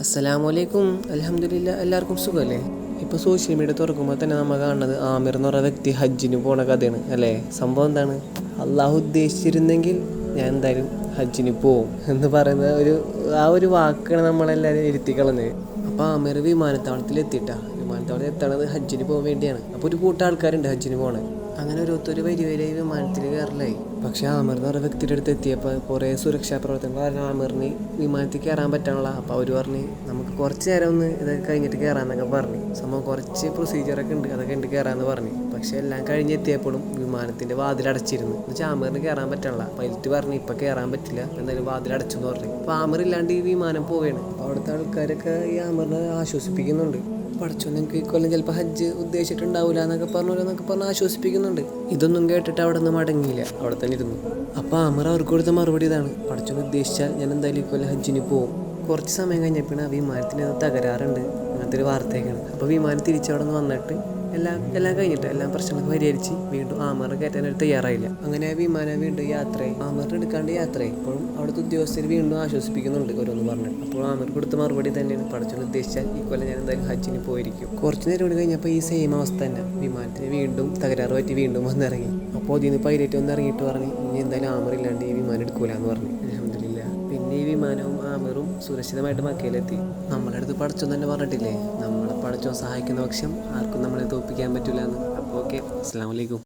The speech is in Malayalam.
അസ്സലാമലൈക്കും. അൽഹംദുലില്ലാ, എല്ലാവർക്കും സുഖമല്ലേ? ഇപ്പോൾ സോഷ്യൽ മീഡിയ തുറക്കുമ്പോൾ തന്നെ നമ്മൾ കാണുന്നത് ആമിർ എന്ന് പറയുന്ന വ്യക്തി ഹജ്ജിന് പോണ കഥയാണ് അല്ലേ? സംഭവം എന്താണ്? അള്ളാഹു ഉദ്ദേശിച്ചിരുന്നെങ്കിൽ ഞാൻ എന്തായാലും ഹജ്ജിന് പോവും എന്ന് പറയുന്ന ഒരു വാക്കാണ് നമ്മളെല്ലാവരും ഇരുത്തിക്കളഞ്ഞത്. അപ്പോൾ ആമിർ വിമാനത്താവളത്തിൽ എത്തിയിട്ടാ. വിമാനത്താവളത്തിൽ എത്തണത് ഹജ്ജിന് പോകാൻ വേണ്ടിയാണ്. അപ്പോൾ ഒരു കൂട്ടം ആൾക്കാരുണ്ട് ഹജ്ജിന് പോകണേ. അങ്ങനെ ഓരോരുത്തർ വരി വരിയായി വിമാനത്തിൽ കയറലായി. പക്ഷേ ആമിർ എന്ന് പറയുന്ന വ്യക്തിയുടെ അടുത്ത് എത്തിയപ്പോൾ കുറേ സുരക്ഷാ പ്രവർത്തനങ്ങൾ കാരണം ആമിറിന് വിമാനത്തിൽ കയറാൻ പറ്റാനുള്ള. അപ്പോൾ അവർ പറഞ്ഞ് നമുക്ക് കുറച്ച് നേരം ഒന്ന് ഇതൊക്കെ കഴിഞ്ഞിട്ട് കയറാമെന്നൊക്കെ പറഞ്ഞു. സംഭവം കുറച്ച് പ്രൊസീജിയറൊക്കെ ഉണ്ട്, അതൊക്കെ ഉണ്ട് കയറാമെന്ന് പറഞ്ഞു. പക്ഷേ എല്ലാം കഴിഞ്ഞെത്തിയപ്പോഴും വിമാനത്തിൻ്റെ വാതിലടച്ചിരുന്നു. എന്നുവെച്ചാൽ ആമിറിന് കയറാൻ പറ്റാനുള്ള. പൈലറ്റ് പറഞ്ഞു ഇപ്പോൾ കയറാൻ പറ്റില്ല, എന്തായാലും വാതിലടച്ചു എന്ന് പറഞ്ഞു. അപ്പോൾ ആമിർ ഇല്ലാണ്ട് ഈ വിമാനം പോവുകയാണ്. അപ്പോൾ അവിടുത്തെ ആൾക്കാരൊക്കെ ഈ ആമിറിനെ ആശ്വസിപ്പിക്കുന്നുണ്ട്. പഠിച്ചോ, നിങ്ങൾക്ക് ഈ കൊല്ലം ചിലപ്പോൾ ഹജ്ജ് ഉദ്ദേശിച്ചിട്ടുണ്ടാവില്ല എന്നൊക്കെ പറഞ്ഞ് ആശ്വസിപ്പിക്കുന്നുണ്ട്. ഇതൊന്നും കേട്ടിട്ട് അവിടെ നിന്ന് മടങ്ങിയില്ല, അവിടെ തന്നെ ഇരുന്നു. അപ്പോൾ ആമിർ അവർക്ക് കൊടുത്ത മറുപടി ഇതാണ്: പഠിച്ചോ ഉദ്ദേശിച്ചാൽ ഞാൻ എന്തായാലും ഈ കൊല്ലം ഹജ്ജിന് പോവും. കുറച്ച് സമയം കഴിഞ്ഞപ്പോൾ ആ വിമാനത്തിന് തകരാറുണ്ട് അങ്ങനത്തെ ഒരു വാർത്തയൊക്കെയാണ്. അപ്പോൾ വിമാനം തിരിച്ചവിടെ നിന്ന് വന്നിട്ട് എല്ലാം കഴിഞ്ഞിട്ട് എല്ലാ പ്രശ്നങ്ങളും പരിഹരിച്ച് വീണ്ടും ആമിറിനെ കയറ്റാനായിട്ട് തയ്യാറായില്ല. അങ്ങനെ ആ വിമാനം വീണ്ടും യാത്രയായി. ആമിറിനെ എടുക്കാണ്ട് യാത്രയായി. ഇപ്പോഴും അവിടുത്തെ ഉദ്യോഗസ്ഥർ വീണ്ടും ആശ്വസിപ്പിക്കുന്നുണ്ട് ഓരോന്ന് പറഞ്ഞിട്ട്. അപ്പോൾ ആമിർ കൊടുത്ത മറുപടി തന്നെയാണ്: പഠിച്ചോന്ന് ഉദ്ദേശിച്ചാൽ ഈ കൊല്ലം ഞാൻ എന്തായാലും ഹജ്ജിന് പോയിരിക്കും. കുറച്ച് നേരം കൂടി കഴിഞ്ഞപ്പോൾ ഈ സെയിം അവസ്ഥ തന്നെ. വിമാനത്തിന് വീണ്ടും തകരാറ് പറ്റി വീണ്ടും വന്നിറങ്ങി. അപ്പോൾ അതിൽ നിന്ന് പൈലറ്റ് വന്ന് ഇറങ്ങിയിട്ട് പറഞ്ഞ് ഇനി എന്തായാലും ആമിർ ഇല്ലാണ്ട് ഈ വിമാനം എടുക്കൂല എന്ന് പറഞ്ഞു. അൽഹംദുലില്ലാ. പിന്നെ ഈ വിമാനവും ആമിറും സുരക്ഷിതമായിട്ട് മക്കയിലെത്തി. നമ്മളെ അടുത്ത് പഠിച്ചോ തന്നെ പറഞ്ഞിട്ടില്ലേ, നമ്മളെ പഠിച്ചോ സഹായിക്കുന്ന പക്ഷം ആർക്കും നമ്മളെ തോൽപ്പിക്കാൻ പറ്റില്ല എന്ന്. അപ്പോൾ ഓക്കെ, അസ്സലാമു അലൈക്കും.